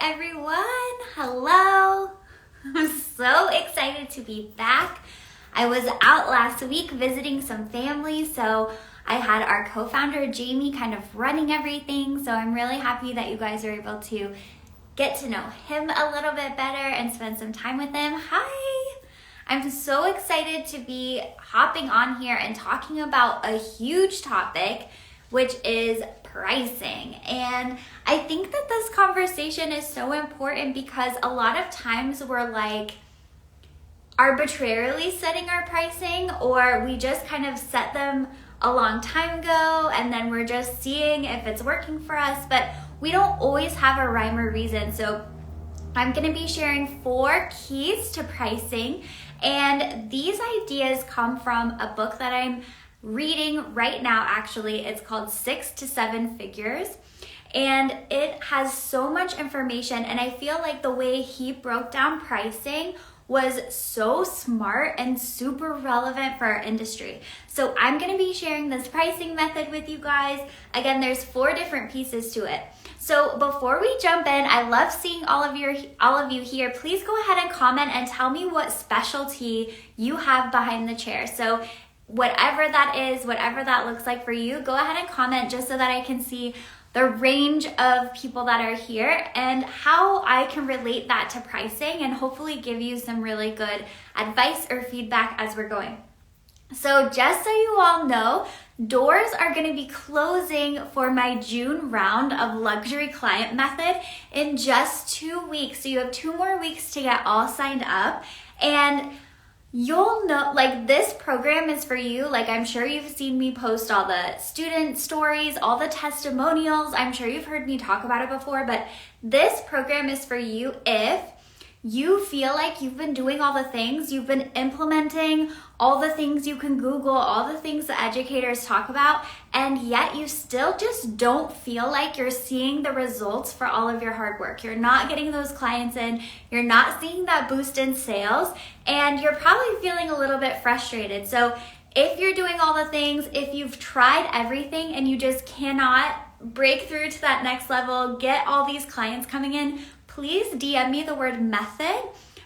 everyone. Hello. I'm so excited to be back. I was out last week visiting some family, so I had our co-founder Jamie kind of running everything, so I'm really happy that you guys are able to get to know him a little bit better and spend some time with him. Hi! I'm so excited to be hopping on here and talking about a huge topic, which is pricing. And I think that this conversation is so important because a lot of times we're like arbitrarily setting our pricing, or we just kind of set them a long time ago and then we're just seeing if it's working for us, but we don't always have a rhyme or reason. So I'm going to be sharing 4 keys to pricing, and these ideas come from a book that I'm reading right now. Actually, it's called 6 to 7 Figures, and it has so much information, and I feel like the way he broke down pricing was so smart and super relevant for our industry. So I'm going to be sharing this pricing method with you guys. Again, there's 4 different pieces to it. So before we jump in, I love seeing all of you here. Please go ahead and comment and tell me what specialty you have behind the chair. So whatever that is, whatever that looks like for you, go ahead and comment just so that I can see the range of people that are here and how I can relate that to pricing and hopefully give you some really good advice or feedback as we're going. So just so you all know, doors are going to be closing for my June round of luxury client method in just 2 weeks. So you have 2 more weeks to get all signed up, and you'll know, like, this program is for you. Like, I'm sure you've seen me post all the student stories, all the testimonials. I'm sure you've heard me talk about it before, but this program is for you if you feel like you've been doing all the things, you've been implementing all the things you can Google, all the things the educators talk about, and yet you still just don't feel like you're seeing the results for all of your hard work. You're not getting those clients in, you're not seeing that boost in sales, and you're probably feeling a little bit frustrated. So if you're doing all the things, if you've tried everything and you just cannot break through to that next level, get all these clients coming in, please DM me the word method,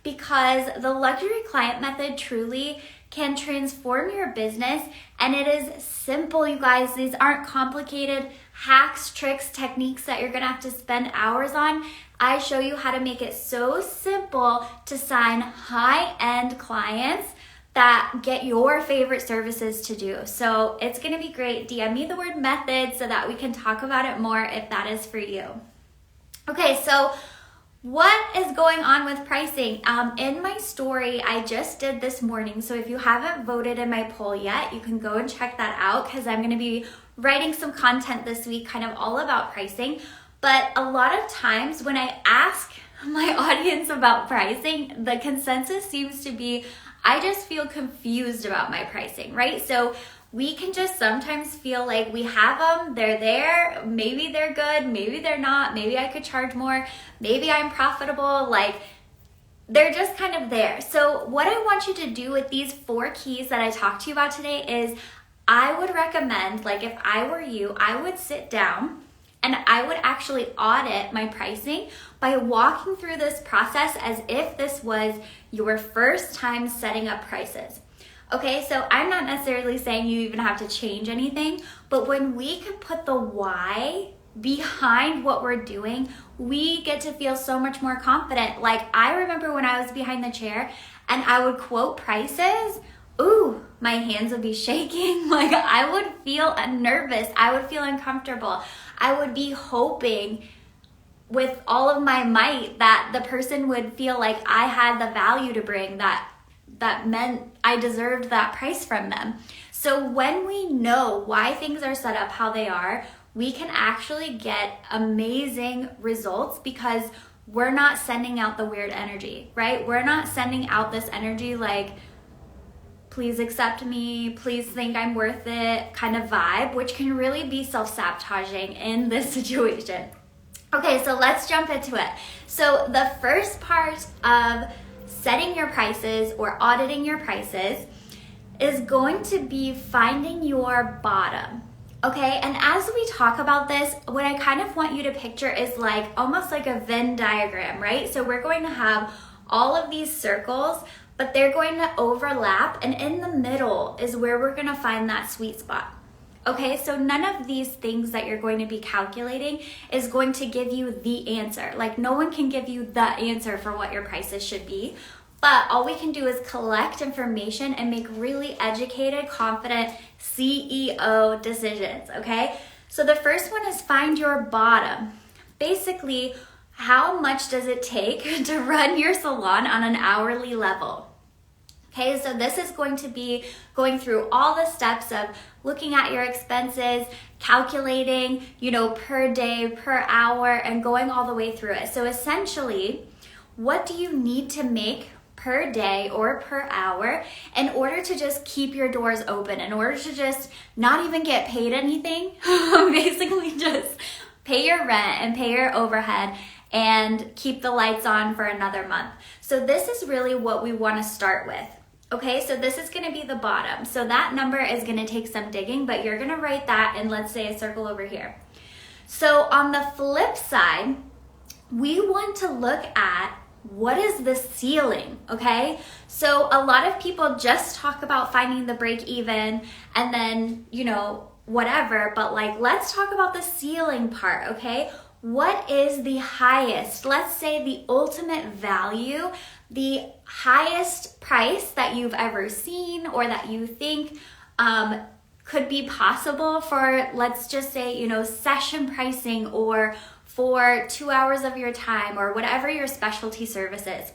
because the luxury client method truly can transform your business, and it is simple, you guys. These aren't complicated hacks, tricks, techniques that you're gonna have to spend hours on. I show you how to make it so simple to sign high-end clients that get your favorite services to do. So it's gonna be great. DM me the word method so that we can talk about it more if that is for you. Okay, so what is going on with pricing? In my story I just did this morning, so if you haven't voted in my poll yet, you can go and check that out, because I'm gonna be writing some content this week kind of all about pricing. But a lot of times when I ask my audience about pricing, the consensus seems to be, I just feel confused about my pricing, right? So we can just sometimes feel like we have them, they're there, maybe they're good, maybe they're not, maybe I could charge more, maybe I'm profitable, like they're just kind of there. So what I want you to do with these 4 keys that I talked to you about today is, I would recommend, like if I were you, I would sit down and I would actually audit my pricing by walking through this process as if this was your first time setting up prices. Okay, so I'm not necessarily saying you even have to change anything, but when we can put the why behind what we're doing, we get to feel so much more confident. Like, I remember when I was behind the chair and I would quote prices, ooh, my hands would be shaking. Like, I would feel nervous. I would feel uncomfortable. I would be hoping with all of my might that the person would feel like I had the value to bring, that meant I deserved that price from them. So when we know why things are set up how they are, we can actually get amazing results, because we're not sending out the weird energy, right? We're not sending out this energy like, please accept me, please think I'm worth it kind of vibe, which can really be self-sabotaging in this situation. Okay, so let's jump into it. So the first part of setting your prices or auditing your prices is going to be finding your bottom. Okay, and as we talk about this, what I kind of want you to picture is like almost like a Venn diagram, right? So we're going to have all of these circles, but they're going to overlap, and in the middle is where we're going to find that sweet spot. Okay, so none of these things that you're going to be calculating is going to give you the answer. Like, no one can give you the answer for what your prices should be. But all we can do is collect information and make really educated, confident CEO decisions, okay? So the first one is find your bottom. Basically, how much does it take to run your salon on an hourly level? Okay, so this is going to be going through all the steps of looking at your expenses, calculating, per day, per hour, and going all the way through it. So essentially, what do you need to make per day or per hour in order to just keep your doors open, in order to just not even get paid anything, basically just pay your rent and pay your overhead and keep the lights on for another month. So this is really what we want to start with. Okay, so this is going to be the bottom. So that number is going to take some digging, but you're going to write that in, let's say, a circle over here. So on the flip side, we want to look at what is the ceiling, okay? So a lot of people just talk about finding the break even and then, whatever, but like, let's talk about the ceiling part, okay? What is the highest, let's say the ultimate value, the highest price that you've ever seen or that you think could be possible for, let's just say, session pricing or for 2 hours of your time or whatever your specialty service is.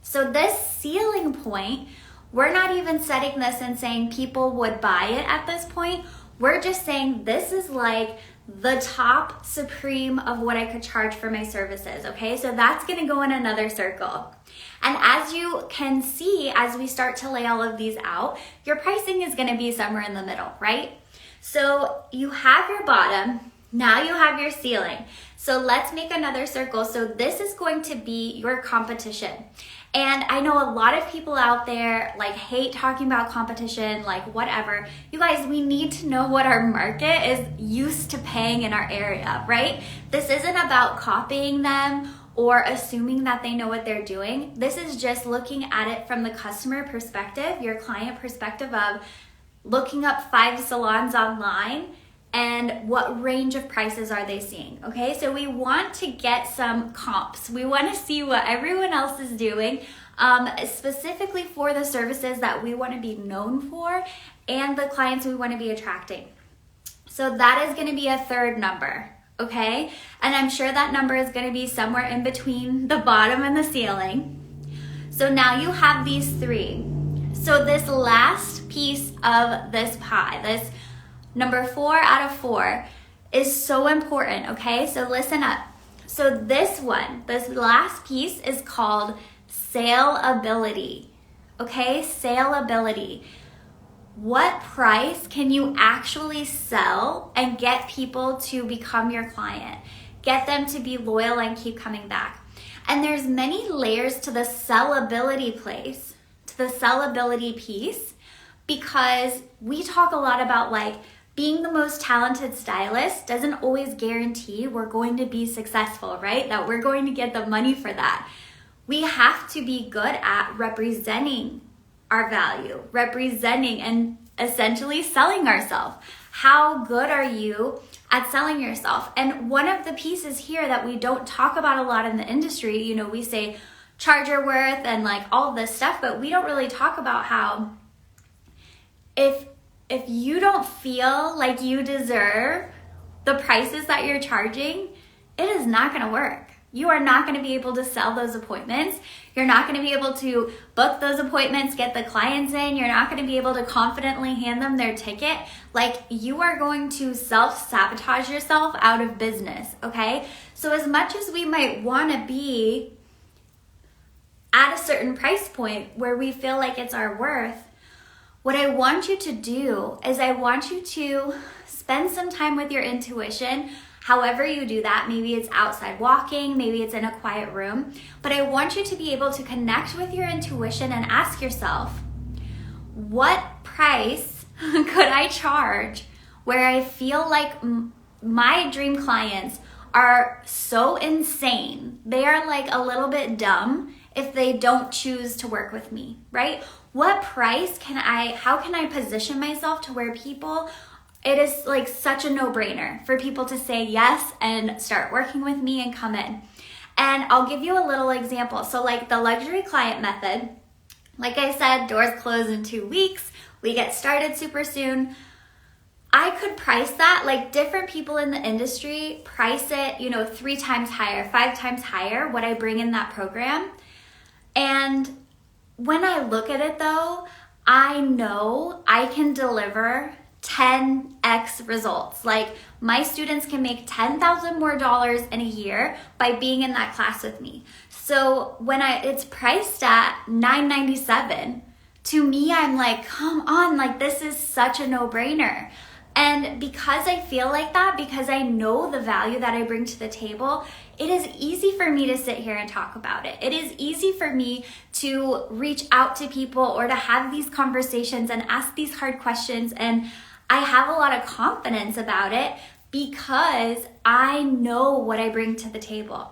So this ceiling point, we're not even setting this and saying people would buy it at this point. We're just saying this is like the top supreme of what I could charge for my services, okay? So that's gonna go in another circle. And as you can see, as we start to lay all of these out, your pricing is gonna be somewhere in the middle, right? So you have your bottom, now you have your ceiling. So let's make another circle. So this is going to be your competition. And I know a lot of people out there like hate talking about competition, like whatever. You guys, we need to know what our market is used to paying in our area, right? This isn't about copying them or assuming that they know what they're doing. This is just looking at it from the customer perspective, your client perspective of looking up 5 salons online and what range of prices are they seeing, okay? So we want to get some comps. We want to see what everyone else is doing, specifically for the services that we want to be known for and the clients we want to be attracting. So that is going to be a third number, okay? And I'm sure that number is going to be somewhere in between the bottom and the ceiling. So now you have these 3. So this last piece of this pie, this number 4 out of 4 is so important, okay? So listen up. So this one, this last piece is called saleability, okay? Saleability. What price can you actually sell and get people to become your client? Get them to be loyal and keep coming back. And there's many layers to the sellability piece, because we talk a lot about like being the most talented stylist doesn't always guarantee we're going to be successful, right? That we're going to get the money for that. We have to be good at representing our value, representing and essentially selling ourselves. How good are you at selling yourself? And one of the pieces here that we don't talk about a lot in the industry, we say charge your worth and like all this stuff, but we don't really talk about how if you don't feel like you deserve the prices that you're charging, it is not going to work. You are not going to be able to sell those appointments. You're not going to be able to book those appointments, get the clients in. You're not going to be able to confidently hand them their ticket. Like, you are going to self-sabotage yourself out of business, okay? So as much as we might want to be at a certain price point where we feel like it's our worth, what I want you to do is I want you to spend some time with your intuition, however you do that. Maybe it's outside walking, maybe it's in a quiet room, but I want you to be able to connect with your intuition and ask yourself, what price could I charge where I feel like my dream clients are so insane. They are like a little bit dumb if they don't choose to work with me, right? What price how can I position myself to where it is like such a no-brainer for people to say yes and start working with me and come in. And I'll give you a little example. So like the luxury client method, like I said, doors close in 2 weeks. We get started super soon. I could price that, like different people in the industry price it, 3 times higher, 5 times higher, what I bring in that program. And when I look at it though, I know I can deliver 10x results. Like my students can make $10,000 more in a year by being in that class with me. So when it's priced at $997, to me, I'm like, come on, like this is such a no-brainer. And because I feel like that, because I know the value that I bring to the table, it is easy for me to sit here and talk about it. It is easy for me to reach out to people or to have these conversations and ask these hard questions. And I have a lot of confidence about it because I know what I bring to the table.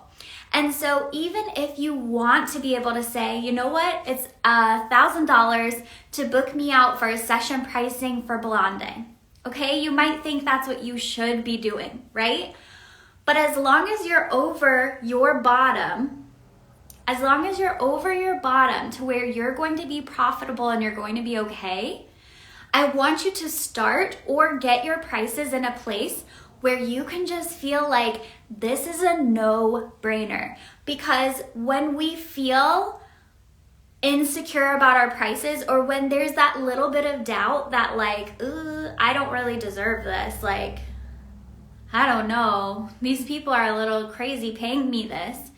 And so even if you want to be able to say, you know what, it's $1,000 to book me out for a session pricing for blonding. Okay, you might think that's what you should be doing, right? But as long as you're over your bottom, to where you're going to be profitable and you're going to be okay, I want you to start or get your prices in a place where you can just feel like this is a no-brainer. Because when we feel insecure about our prices, or when there's that little bit of doubt that like, I don't really deserve this, like, I don't know, these people are a little crazy paying me this,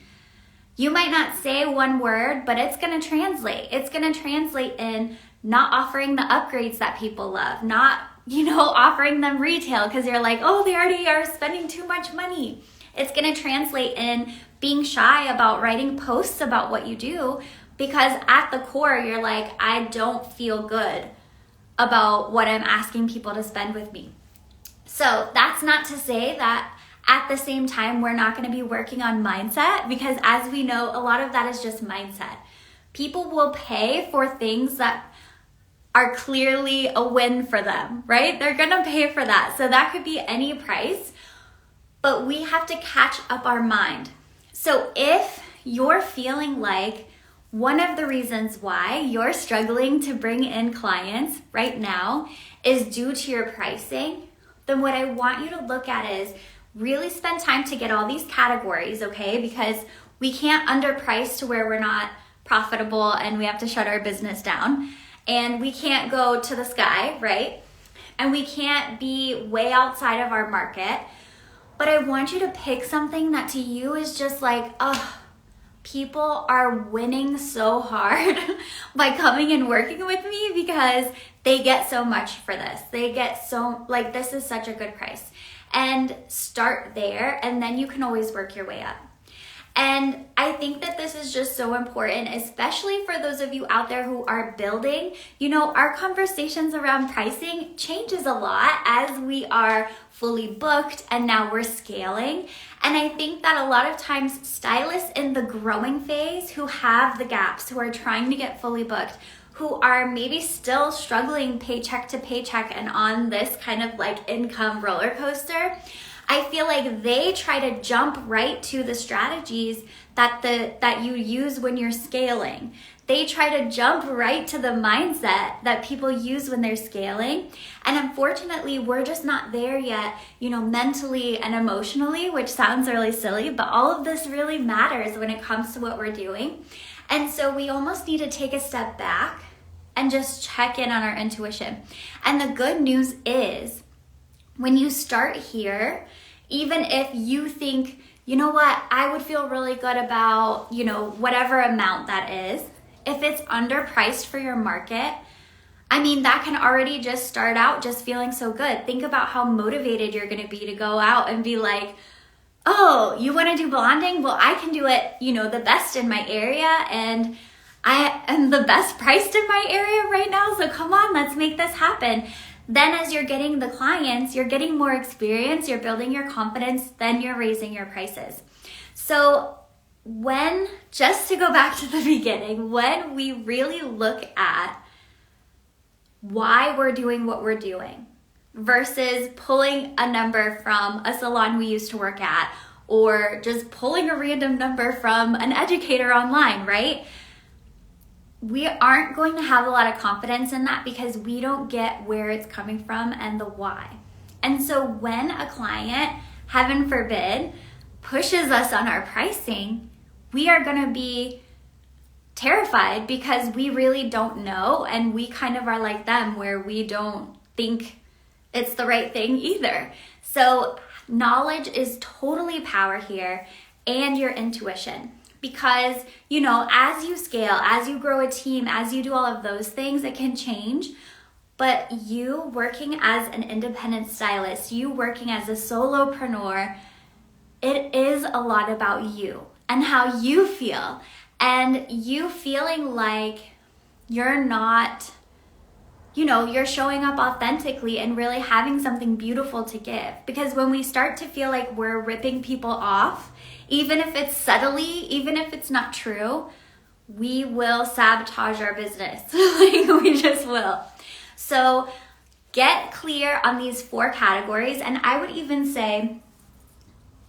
you might not say one word, but it's gonna translate. It's gonna translate in not offering the upgrades that people love, not, offering them retail because you're like, oh, they already are spending too much money. It's gonna translate in being shy about writing posts about what you do, because at the core, you're like, I don't feel good about what I'm asking people to spend with me. So that's not to say that at the same time, we're not gonna be working on mindset, because as we know, a lot of that is just mindset. People will pay for things that are clearly a win for them, right? They're gonna pay for that. So that could be any price, but we have to catch up our mind. So if you're feeling like one of the reasons why you're struggling to bring in clients right now is due to your pricing, then what I want you to look at is really spend time to get all these categories, okay? Because we can't underprice to where we're not profitable and we have to shut our business down. And we can't go to the sky, right? And we can't be way outside of our market. But I want you to pick something that to you is just like, people are winning so hard by coming and working with me because they get so much for this. They get this is such a good price. And start there, and then you can always work your way up. And I think that this is just so important, especially for those of you out there who are building. Our conversations around pricing changes a lot as we are fully booked and now we're scaling. And I think that a lot of times stylists in the growing phase who have the gaps, who are trying to get fully booked, who are maybe still struggling paycheck to paycheck and on this kind of like income roller coaster, I feel like they try to jump right to the strategies that you use when you're scaling. They try to jump right to the mindset that people use when they're scaling. And unfortunately, we're just not there yet, mentally and emotionally, which sounds really silly, but all of this really matters when it comes to what we're doing. And so we almost need to take a step back and just check in on our intuition. And the good news is, when you start here, even if you think, you know what, I would feel really good about, whatever amount that is, if it's underpriced for your market, that can already just start out just feeling so good. Think about how motivated you're gonna be to go out and be like, oh, you wanna do blonding? Well, I can do it, the best in my area, and I am the best priced in my area right now, so come on, let's make this happen. Then as you're getting the clients, you're getting more experience, you're building your confidence, then you're raising your prices. So just to go back to the beginning, when we really look at why we're doing what we're doing versus pulling a number from a salon we used to work at, or just pulling a random number from an educator online, right? We aren't going to have a lot of confidence in that because we don't get where it's coming from and the why. And so when a client, heaven forbid, pushes us on our pricing, we are going to be terrified because we really don't know, and we kind of are like them where we don't think it's the right thing either. So knowledge is totally power here, and your intuition. Because, as you scale, as you grow a team, as you do all of those things, it can change. But you working as an independent stylist, you working as a solopreneur, it is a lot about you and how you feel. And you feeling like you're not, you're showing up authentically and really having something beautiful to give. Because when we start to feel like we're ripping people off, even if it's subtly, even if it's not true, we will sabotage our business. We just will. So get clear on these 4 categories. And I would even say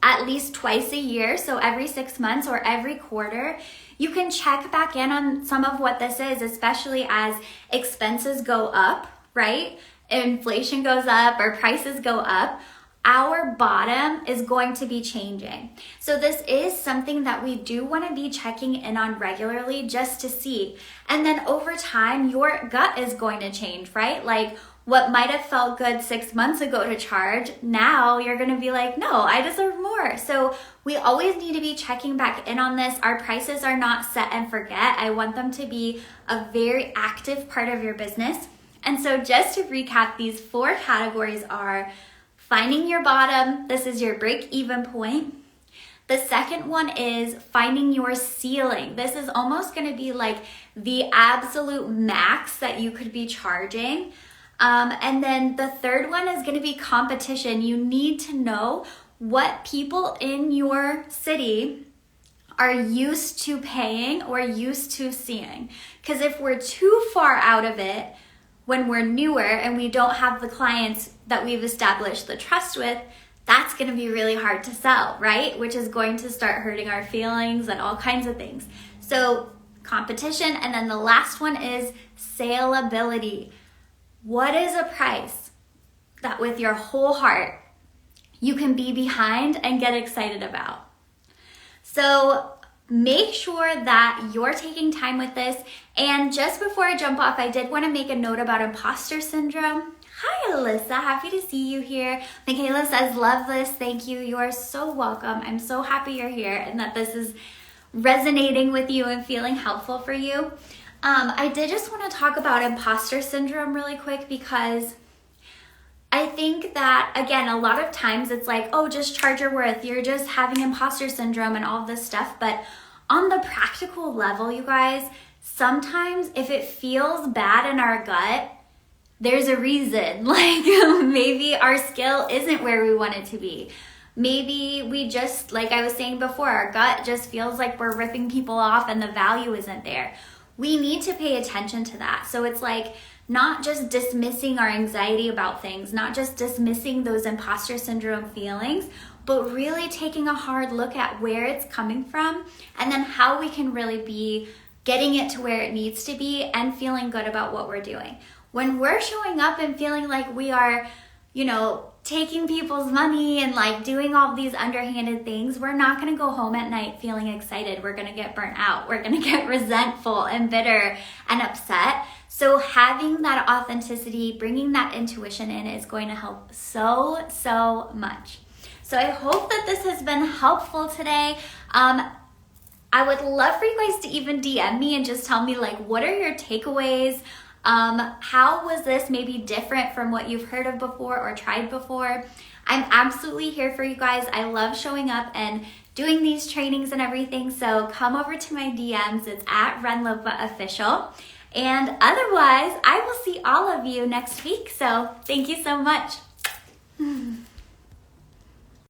at least twice a year, so every 6 months or every quarter, you can check back in on some of what this is, especially as expenses go up, right? Inflation goes up or prices go up. Our bottom is going to be changing. So this is something that we do want to be checking in on regularly just to see. And then over time, your gut is going to change, right? Like what might have felt good 6 months ago to charge, now you're going to be like, no, I deserve more. So we always need to be checking back in on this. Our prices are not set and forget. I want them to be a very active part of your business. And so just to recap, these 4 categories are finding your bottom. This is your break-even point. The second one is finding your ceiling. This is almost going to be like the absolute max that you could be charging. And then the third one is going to be competition. You need to know what people in your city are used to paying or used to seeing. Because if we're too far out of it when we're newer and we don't have the clients that we've established the trust with, that's going to be really hard to sell, right? Which is going to start hurting our feelings and all kinds of things. So competition. And then the last one is saleability. What is a price that with your whole heart you can be behind and get excited about? So make sure that you're taking time with this. And just before I jump off, I did want to make a note about imposter syndrome. Hi, Alyssa. Happy to see you here. Michaela says, love this. Thank you. You are so welcome. I'm so happy you're here and that this is resonating with you and feeling helpful for you. I did just want to talk about imposter syndrome really quick because I think that, again, a lot of times it's like, oh, just charge your worth. You're just having imposter syndrome and all this stuff. But on the practical level, you guys, sometimes if it feels bad in our gut, there's a reason. Like maybe our skill isn't where we want it to be. Maybe we just, like I was saying before, our gut just feels like we're ripping people off and the value isn't there. We need to pay attention to that. So it's like not just dismissing our anxiety about things, not just dismissing those imposter syndrome feelings, but really taking a hard look at where it's coming from and then how we can really be getting it to where it needs to be and feeling good about what we're doing. When we're showing up and feeling like we are, taking people's money and like doing all these underhanded things, we're not going to go home at night feeling excited. We're going to get burnt out. We're going to get resentful and bitter and upset. So having that authenticity, bringing that intuition in is going to help so much. So I hope that this has been helpful today. I would love for you guys to even DM me and just tell me like, what are your takeaways? How was this maybe different from what you've heard of before or tried before? I'm absolutely here for you guys. I love showing up and doing these trainings and everything. So come over to my DMs. It's at RenLopa Official. And otherwise, I will see all of you next week. So thank you so much.